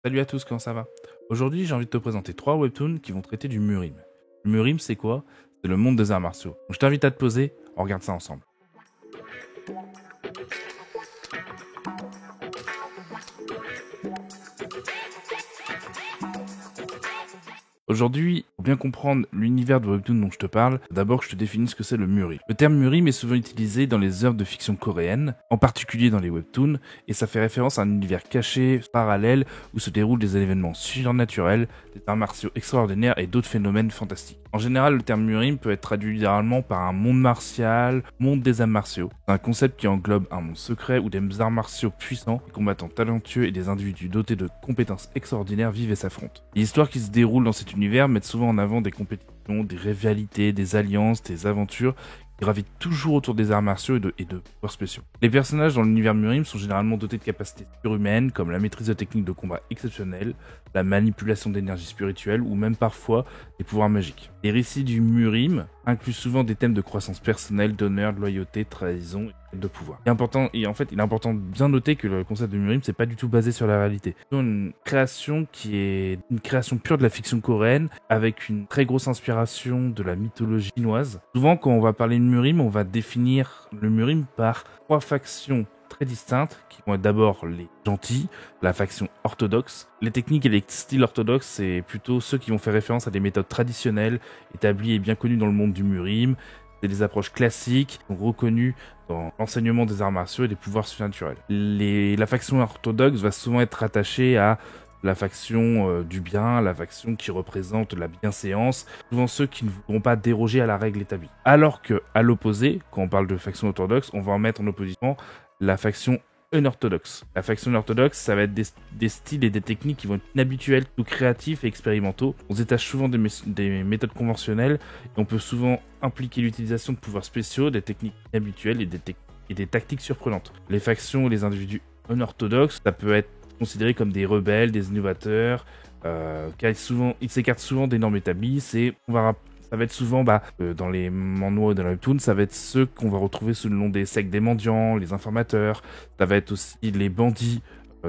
Salut à tous, comment ça va? Aujourd'hui, j'ai envie de te présenter 3 webtoons qui vont traiter du Murim. Le Murim, c'est quoi? C'est le monde des arts martiaux. Donc, je t'invite à te poser, on regarde ça ensemble. Aujourd'hui, pour bien comprendre l'univers de webtoon dont je te parle, d'abord je te définis ce que c'est le Murim. Le terme Murim est souvent utilisé dans les œuvres de fiction coréennes, en particulier dans les webtoons, et ça fait référence à un univers caché, parallèle, où se déroulent des événements surnaturels, des arts martiaux extraordinaires et d'autres phénomènes fantastiques. En général, le terme Murim peut être traduit littéralement par un monde martial, monde des arts martiaux. C'est un concept qui englobe un monde secret où des arts martiaux puissants, des combattants talentueux et des individus dotés de compétences extraordinaires vivent et s'affrontent. Les histoires qui se déroulent dans cet univers mettent souvent en avant des compétitions, des rivalités, des alliances, des aventures qui gravitent toujours autour des arts martiaux et de pouvoirs spéciaux. Les personnages dans l'univers Murim sont généralement dotés de capacités surhumaines comme la maîtrise de techniques de combat exceptionnelles, la manipulation d'énergie spirituelle ou même parfois des pouvoirs magiques. Les récits du Murim incluent souvent des thèmes de croissance personnelle, d'honneur, de loyauté, de trahison et de pouvoir. Il est important de bien noter que le concept de Murim, c'est pas du tout basé sur la réalité. C'est une création qui est une création pure de la fiction coréenne avec une très grosse inspiration de la mythologie chinoise. Souvent, quand on va parler de Murim, on va définir le Murim par 3 factions très distinctes qui vont être d'abord les gentils, la faction orthodoxe. Les techniques et les styles orthodoxes, c'est plutôt ceux qui vont faire référence à des méthodes traditionnelles établies et bien connues dans le monde du Murim. C'est des approches classiques, reconnues dans l'enseignement des arts martiaux et des pouvoirs surnaturels. La faction orthodoxe va souvent être rattachée à la faction du bien, la faction qui représente la bienséance, souvent ceux qui ne voudront pas déroger à la règle établie. Alors que, à l'opposé, quand on parle de faction orthodoxe, on va en mettre en opposition la faction unorthodoxe. La faction unorthodoxe, ça va être des styles et des techniques qui vont être inhabituels, tout créatifs et expérimentaux. On se détache souvent des méthodes conventionnelles et on peut souvent impliquer l'utilisation de pouvoirs spéciaux, des techniques inhabituelles et des tactiques surprenantes. Les factions ou les individus unorthodoxes, ça peut être considérés comme des rebelles, des innovateurs, car ils s'écartent souvent des normes établies. Ça va être souvent, dans les manhwa et dans les webtoons, ça va être ceux qu'on va retrouver sous le nom des sectes des mendiants, les informateurs, ça va être aussi les bandits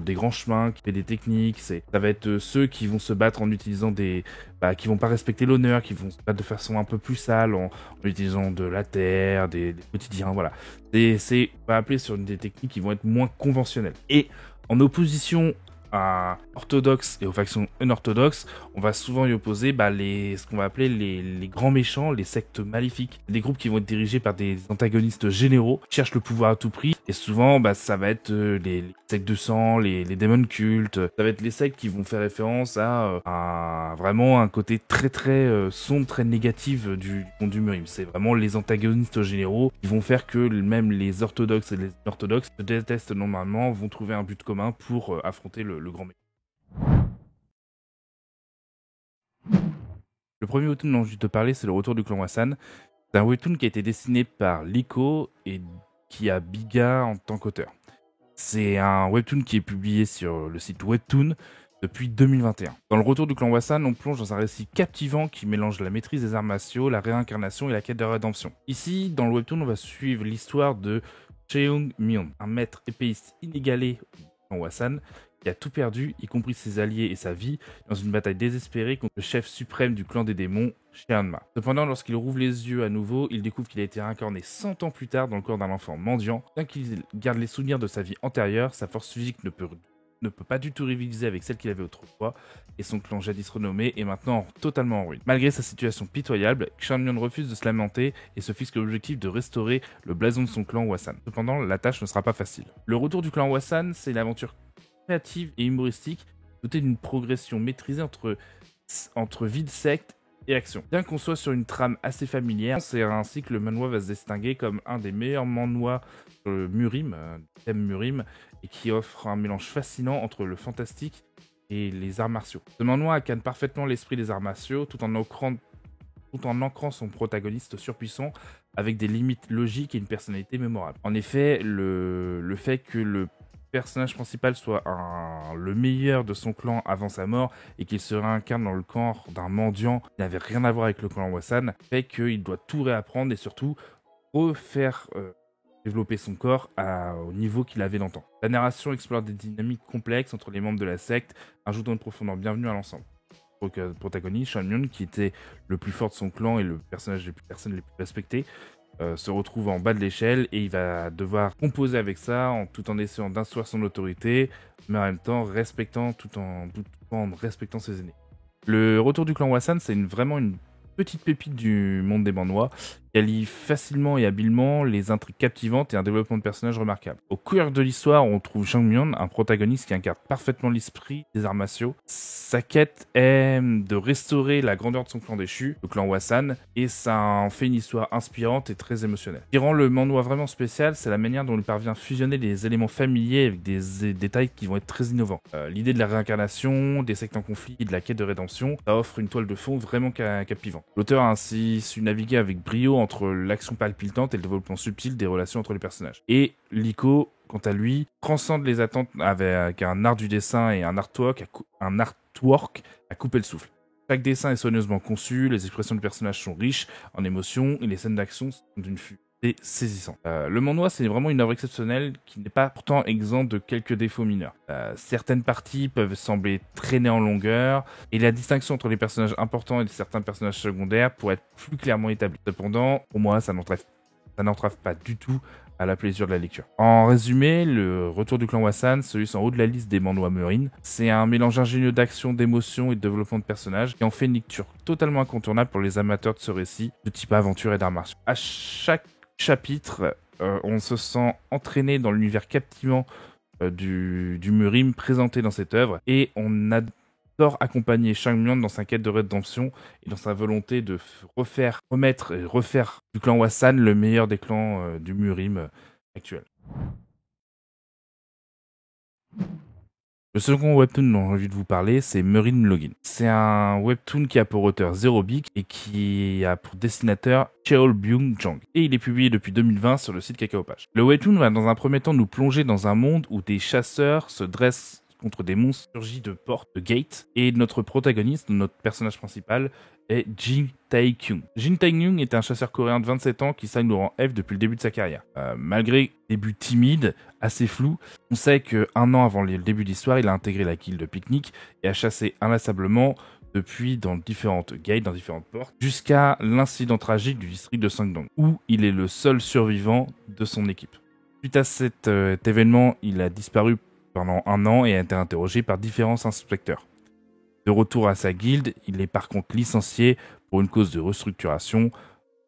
des grands chemins qui fait des techniques, ça va être ceux qui vont se battre en utilisant qui vont pas respecter l'honneur, qui vont se battre de façon un peu plus sale en utilisant de la terre, des quotidiens, voilà. On va appeler sur des techniques qui vont être moins conventionnelles. Et en opposition à orthodoxes et aux factions unorthodoxes, on va souvent y opposer ce qu'on va appeler les grands méchants, les sectes maléfiques. Des groupes qui vont être dirigés par des antagonistes généraux, qui cherchent le pouvoir à tout prix. Et souvent, ça va être les sectes de sang, les démons cultes. Ça va être les sectes qui vont faire référence à vraiment un côté très très sombre, très négatif du monde du Murim. C'est vraiment les antagonistes généraux qui vont faire que même les orthodoxes et les orthodoxes se détestent normalement, vont trouver un but commun pour affronter le grand méchant. Le premier webtoon dont je vais te parler, c'est le retour du clan Wassan. C'est un webtoon qui a été dessiné par Liko et qui a Biga en tant qu'auteur. C'est un webtoon qui est publié sur le site Webtoon depuis 2021. Dans le retour du clan Wassan, on plonge dans un récit captivant qui mélange la maîtrise des arts martiaux, la réincarnation et la quête de rédemption. Ici, dans le webtoon, on va suivre l'histoire de Cheung Myun, un maître épéiste inégalé du clan Wassan, qui a tout perdu, y compris ses alliés et sa vie, dans une bataille désespérée contre le chef suprême du clan des démons, Shehanma. Cependant, lorsqu'il rouvre les yeux à nouveau, il découvre qu'il a été réincarné 100 ans plus tard dans le corps d'un enfant mendiant. Bien qu'il garde les souvenirs de sa vie antérieure, sa force physique ne peut pas du tout rivaliser avec celle qu'il avait autrefois, et son clan jadis renommé est maintenant totalement en ruine. Malgré sa situation pitoyable, Xianmian refuse de se lamenter et se fixe l'objectif de restaurer le blason de son clan Wassan. Cependant, la tâche ne sera pas facile. Le retour du clan Wassan, c'est une aventure créative et humoristique, dotée d'une progression maîtrisée entre vie de secte et action. Bien qu'on soit sur une trame assez familière, c'est ainsi que le manhwa va se distinguer comme un des meilleurs manhwas sur le Murim, thème Murim, et qui offre un mélange fascinant entre le fantastique et les arts martiaux. Ce manhwa incarne parfaitement l'esprit des arts martiaux, tout en ancrant son protagoniste surpuissant avec des limites logiques et une personnalité mémorable. En effet, le fait que le personnage principal soit le meilleur de son clan avant sa mort et qu'il se réincarne dans le corps d'un mendiant qui n'avait rien à voir avec le clan Wassan, fait qu'il doit tout réapprendre et surtout refaire développer son corps au niveau qu'il avait longtemps. La narration explore des dynamiques complexes entre les membres de la secte, ajoutant une profondeur bienvenue à l'ensemble. Protagoniste, Sean Myun, qui était le plus fort de son clan et le personnage des personnes les plus respectées, se retrouve en bas de l'échelle et il va devoir composer avec ça tout en essayant d'instaurer son autorité, mais en même temps tout en respectant ses aînés. Le retour du clan Wassan, c'est vraiment une petite pépite du monde des Manhwa qui allie facilement et habilement les intrigues captivantes et un développement de personnages remarquable. Au cœur de l'histoire, on trouve Jang Myun, un protagoniste qui incarne parfaitement l'esprit des arts martiaux. Sa quête est de restaurer la grandeur de son clan déchu, le clan Wassan, et ça en fait une histoire inspirante et très émotionnelle. Ce qui rend le manhwa vraiment spécial, c'est la manière dont il parvient à fusionner des éléments familiers avec des détails qui vont être très innovants. L'idée de la réincarnation, des sectes en conflit et de la quête de rédemption, ça offre une toile de fond vraiment captivante. L'auteur a ainsi su naviguer avec brio entre l'action palpitante et le développement subtil des relations entre les personnages. Et Liko, quant à lui, transcende les attentes avec un art du dessin et un artwork à couper le souffle. Chaque dessin est soigneusement conçu, les expressions du personnage sont riches en émotions et les scènes d'action sont d'une fluidité saisissante. Le manhwa, c'est vraiment une œuvre exceptionnelle qui n'est pas pourtant exempte de quelques défauts mineurs. Certaines parties peuvent sembler traîner en longueur et la distinction entre les personnages importants et certains personnages secondaires pourrait être plus clairement établie. Cependant, pour moi, ça n'entrave pas du tout à la plaisir de la lecture. En résumé, le retour du clan Wassan, celui en haut de la liste des manhwa Murin, c'est un mélange ingénieux d'action, d'émotion et de développement de personnages qui en fait une lecture totalement incontournable pour les amateurs de ce récit de type aventure et d'arts martiaux. À chaque chapitre, on se sent entraîné dans l'univers captivant du Murim présenté dans cette œuvre et on adore accompagner Shang Myun dans sa quête de rédemption et dans sa volonté de refaire du clan Wassan le meilleur des clans du Murim actuel. Le second webtoon dont j'ai envie de vous parler, c'est Murin Login. C'est un webtoon qui a pour auteur Zero Big et qui a pour dessinateur Cheol Byung-jang. Et il est publié depuis 2020 sur le site Kakao Page. Le webtoon va dans un premier temps nous plonger dans un monde où des chasseurs se dressent contre des monstres surgis de portes, de gates, et notre protagoniste, notre personnage principal, est Jin Tae-kyung. Jin Tae-kyung est un chasseur coréen de 27 ans qui signe le rang F depuis le début de sa carrière. Malgré début timide, assez flou, on sait qu'un an avant le début de l'histoire, il a intégré la guilde de pique-nique et a chassé inlassablement depuis dans différentes gates, dans différentes portes, jusqu'à l'incident tragique du district de Sangdong, où il est le seul survivant de son équipe. Suite à cet événement, il a disparu pendant un an et a été interrogé par différents inspecteurs. De retour à sa guilde, il est par contre licencié pour une cause de restructuration.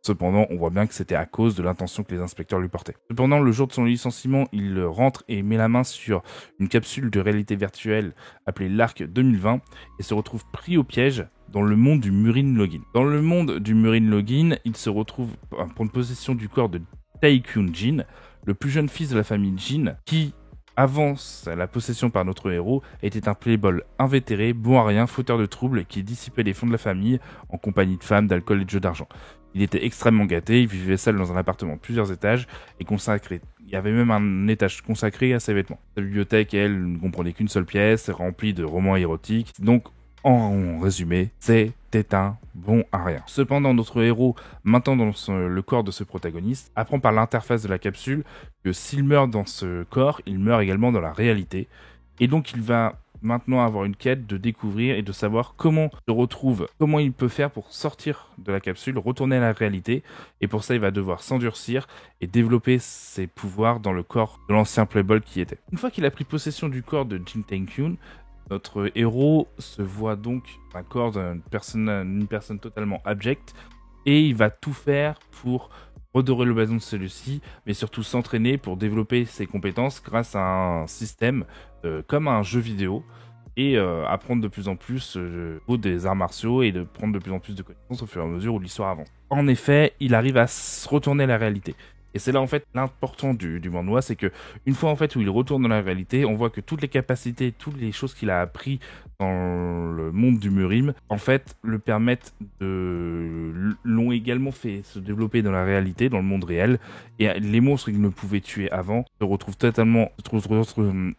Cependant, on voit bien que c'était à cause de l'intention que les inspecteurs lui portaient. Cependant, le jour de son licenciement, il rentre et met la main sur une capsule de réalité virtuelle appelée l'Arc 2020 et se retrouve pris au piège dans le monde du Murin Login. Dans le monde du Murin Login, il se retrouve pour prendre possession du corps de Tae-kyung Jin, le plus jeune fils de la famille Jin, qui avant la possession par notre héros, était un playboy invétéré, bon à rien, fauteur de troubles, qui dissipait les fonds de la famille en compagnie de femmes, d'alcool et de jeux d'argent. Il était extrêmement gâté, il vivait seul dans un appartement de plusieurs étages et consacré. Il y avait même un étage consacré à ses vêtements. Sa bibliothèque, elle, ne comprenait qu'une seule pièce, remplie de romans érotiques. Donc, en résumé, c'était un bon à rien. Cependant, notre héros, maintenant dans le corps de ce protagoniste, apprend par l'interface de la capsule que s'il meurt dans ce corps, il meurt également dans la réalité. Et donc, il va maintenant avoir une quête de découvrir et de savoir comment il peut faire pour sortir de la capsule, retourner à la réalité. Et pour ça, il va devoir s'endurcir et développer ses pouvoirs dans le corps de l'ancien playboy qui était. Une fois qu'il a pris possession du corps de Jin Tae-kyung, notre héros se voit donc un corps d'une personne totalement abjecte et il va tout faire pour redorer le blason de celui-ci, mais surtout s'entraîner pour développer ses compétences grâce à un système comme un jeu vidéo et apprendre de plus en plus des arts martiaux et de prendre de plus en plus de connaissances au fur et à mesure où l'histoire avance. En effet, il arrive à se retourner à la réalité. Et c'est là en fait l'important du manhwa, c'est que une fois en fait où il retourne dans la réalité, on voit que toutes les capacités, toutes les choses qu'il a appris dans le monde du Murim, en fait, l'ont également fait se développer dans la réalité, dans le monde réel, et les monstres qu'il ne pouvait tuer avant se retrouvent totalement,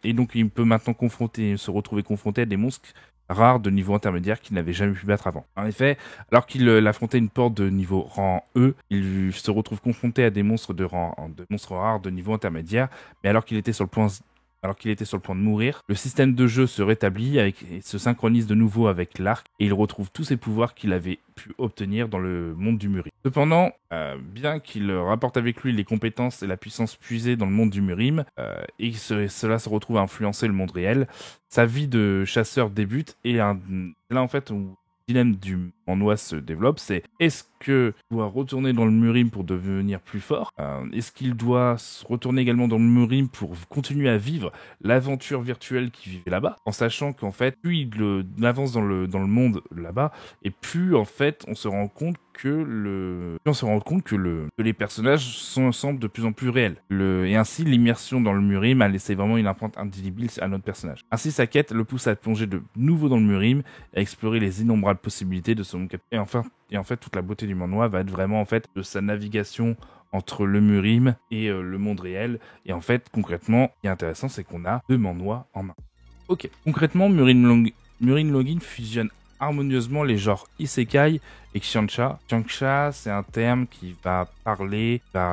et donc il peut maintenant se retrouver confronté à des monstres rares de niveau intermédiaire qu'il n'avait jamais pu battre avant. En effet, alors qu'il affrontait une porte de niveau rang E, il se retrouve confronté à des monstres monstres rares de niveau intermédiaire, mais alors qu'il était sur le point de mourir, le système de jeu se rétablit et se synchronise de nouveau avec l'arc et il retrouve tous ses pouvoirs qu'il avait pu obtenir dans le monde du Murim. Cependant, bien qu'il rapporte avec lui les compétences et la puissance puisée dans le monde du Murim et cela se retrouve à influencer le monde réel, sa vie de chasseur débute et là en fait où le dilemme du Manwë se développe, c'est est-ce qu'il doit retourner dans le Murim pour devenir plus fort? Est-ce qu'il doit retourner également dans le Murim pour continuer à vivre l'aventure virtuelle qu'il vivait là-bas, en sachant qu'en fait, plus il avance dans le monde là-bas, et plus en fait, on se rend compte que les personnages semblent de plus en plus réels. Et ainsi, l'immersion dans le Murim a laissé vraiment une empreinte indélébile à notre personnage. Ainsi, sa quête le pousse à plonger de nouveau dans le Murim, à explorer les innombrables possibilités de son cap. Et en fait, toute la beauté du Manwë va être vraiment en fait de sa navigation entre le Murim et le monde réel. Et en fait, concrètement, ce qui est intéressant, c'est qu'on a 2 Manwë en main. Ok, concrètement, Murin Login fusionne harmonieusement les genres Isekai et Xianxia. Xianxia, c'est un terme qui va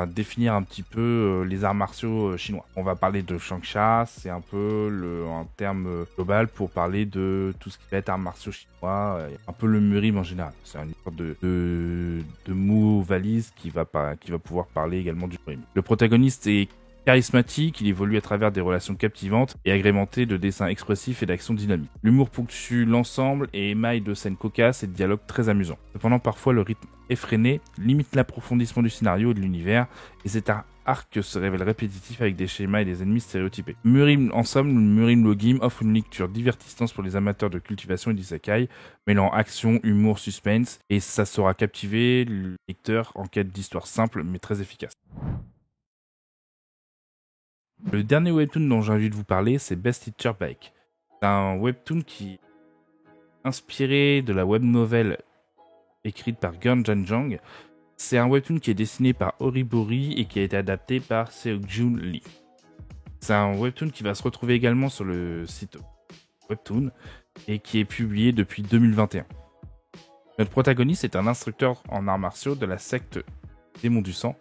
définir un petit peu les arts martiaux chinois. On va parler de Xianxia, c'est un peu un terme global pour parler de tout ce qui va être arts martiaux chinois, un peu le Murim en général. C'est une sorte de mot valise qui va pouvoir parler également du Murim. Le protagoniste est charismatique, il évolue à travers des relations captivantes et agrémenté de dessins expressifs et d'actions dynamiques. L'humour ponctue l'ensemble et émaille de scènes cocasses et de dialogues très amusants. Cependant, parfois, le rythme effréné limite l'approfondissement du scénario et de l'univers, et cet arc se révèle répétitif avec des schémas et des ennemis stéréotypés. Murim Login offre une lecture divertissante pour les amateurs de cultivation et d'isekai, mêlant action, humour, suspense, et ça saura captiver le lecteur en quête d'histoires simples mais très efficaces. Le dernier webtoon dont j'ai envie de vous parler, c'est Best Teacher Bike. C'est un webtoon qui est inspiré de la web novel écrite par Gun Janjang. C'est un webtoon qui est dessiné par Horibori et qui a été adapté par Seokjun Lee. C'est un webtoon qui va se retrouver également sur le site Webtoon et qui est publié depuis 2021. Notre protagoniste est un instructeur en arts martiaux de la secte Démon du Sang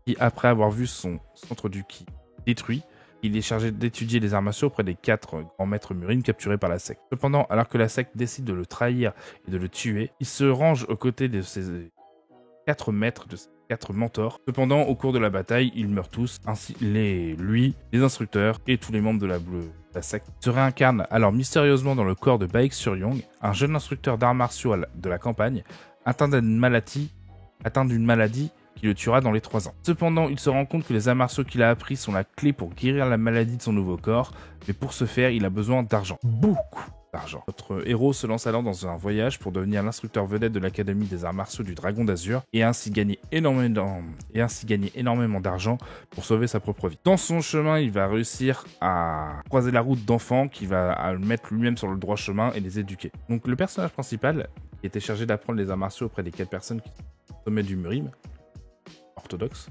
qui, après avoir vu son centre du ki détruit, il est chargé d'étudier les arts martiaux auprès des 4 grands maîtres Murim capturés par la secte. Cependant, alors que la secte décide de le trahir et de le tuer, il se range aux côtés de ses 4 maîtres, de ses 4 mentors. Cependant, au cours de la bataille, ils meurent tous, ainsi lui, les instructeurs et tous les membres de la secte se réincarnent alors mystérieusement dans le corps de Baek Suryong, un jeune instructeur d'arts martiaux de la campagne, atteint d'une maladie qui le tuera dans les 3 ans. Cependant, il se rend compte que les arts martiaux qu'il a appris sont la clé pour guérir la maladie de son nouveau corps, mais pour ce faire, il a besoin d'argent. Beaucoup d'argent. Notre héros se lance alors dans un voyage pour devenir l'instructeur vedette de l'Académie des arts martiaux du Dragon d'Azur et ainsi gagner énormément d'argent pour sauver sa propre vie. Dans son chemin, il va réussir à croiser la route d'enfants qui va le mettre lui-même sur le droit chemin et les éduquer. Donc le personnage principal, qui était chargé d'apprendre les arts martiaux auprès des 4 personnes qui sont au sommet du Murim, orthodoxe,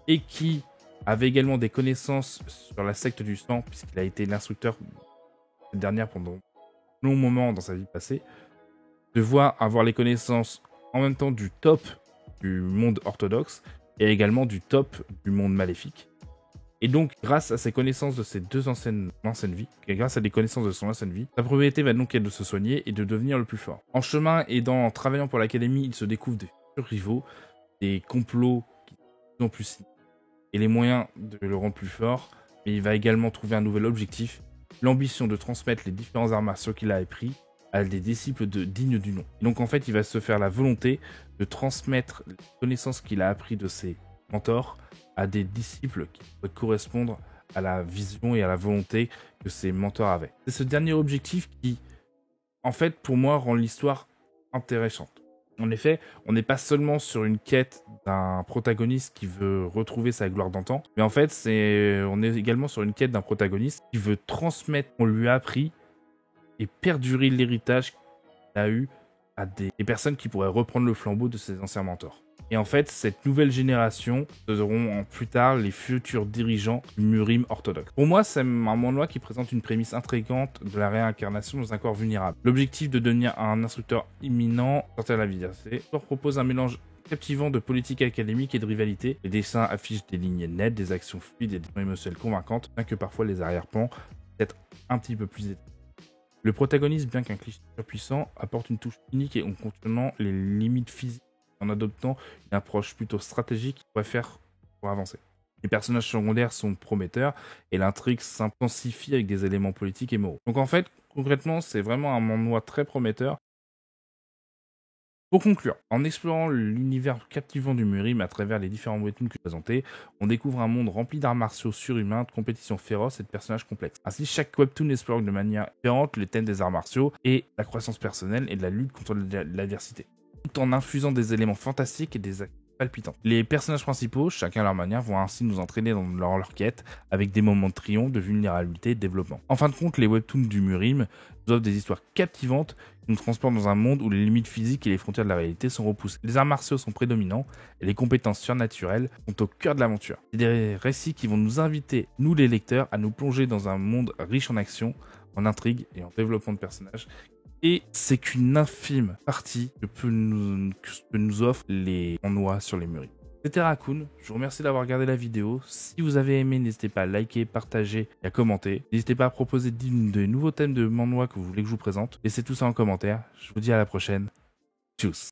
et qui avait également des connaissances sur la secte du sang, puisqu'il a été l'instructeur de cette dernière pendant un long moment dans sa vie passée, avoir les connaissances en même temps du top du monde orthodoxe et également du top du monde maléfique. Et donc, grâce à ses connaissances de ses 2 anciennes vies, et grâce à des connaissances de son ancienne vie, sa priorité va donc être de se soigner et de devenir le plus fort. En chemin et en travaillant pour l'académie, il se découvre des futurs rivaux, des complots qui sont de plus en plus sinistres et les moyens de le rendre plus fort, mais il va également trouver un nouvel objectif, l'ambition de transmettre les différents arts martiaux qu'il a appris à des disciples dignes du nom. Et donc en fait, il va se faire la volonté de transmettre les connaissances qu'il a appris de ses mentors à des disciples qui pourraient correspondre à la vision et à la volonté que ses mentors avaient. C'est ce dernier objectif qui, en fait, pour moi, rend l'histoire intéressante. En effet, on n'est pas seulement sur une quête d'un protagoniste qui veut retrouver sa gloire d'antan, mais en fait, on est également sur une quête d'un protagoniste qui veut transmettre ce qu'on lui a appris et perdurer l'héritage qu'il a eu à des personnes qui pourraient reprendre le flambeau de ses anciens mentors. Et en fait, cette nouvelle génération seront plus tard les futurs dirigeants du Murim orthodoxe. Pour moi, c'est un manhwa qui présente une prémisse intrigante de la réincarnation dans un corps vulnérable. L'objectif de devenir un instructeur imminent, sortir de la vie. L'auteur propose un mélange captivant de politique académique et de rivalité. Les dessins affichent des lignes nettes, des actions fluides et des émotionnelles convaincantes, bien que parfois les arrière-plans peut-être un petit peu plus étonnants. Le protagoniste, bien qu'un cliché surpuissant, apporte une touche unique et en contenant les limites physiques, en adoptant une approche plutôt stratégique qu'il pourrait faire pour avancer. Les personnages secondaires sont prometteurs et l'intrigue s'intensifie avec des éléments politiques et moraux. Donc en fait, concrètement, c'est vraiment un manhwa très prometteur. Pour conclure, en explorant l'univers captivant du Murim à travers les différents webtoons que je présentais, on découvre un monde rempli d'arts martiaux surhumains, de compétitions féroces et de personnages complexes. Ainsi, chaque webtoon explore de manière différente le thème des arts martiaux et la croissance personnelle et de la lutte contre l'adversité, tout en infusant des éléments fantastiques et des actions palpitantes. Les personnages principaux, chacun à leur manière, vont ainsi nous entraîner dans leur quête, avec des moments de triomphe, de vulnérabilité et de développement. En fin de compte, les webtoons du Murim nous offrent des histoires captivantes qui nous transportent dans un monde où les limites physiques et les frontières de la réalité sont repoussées. Les arts martiaux sont prédominants et les compétences surnaturelles sont au cœur de l'aventure. C'est des récits qui vont nous inviter, nous les lecteurs, à nous plonger dans un monde riche en action, en intrigue et en développement de personnages. Et c'est qu'une infime partie que nous offrent les manhwas sur les Murim. C'était Raccoon, je vous remercie d'avoir regardé la vidéo. Si vous avez aimé, n'hésitez pas à liker, partager et à commenter. N'hésitez pas à proposer de nouveaux thèmes de manhwa que vous voulez que je vous présente. Laissez tout ça en commentaire. Je vous dis à la prochaine. Tchuss.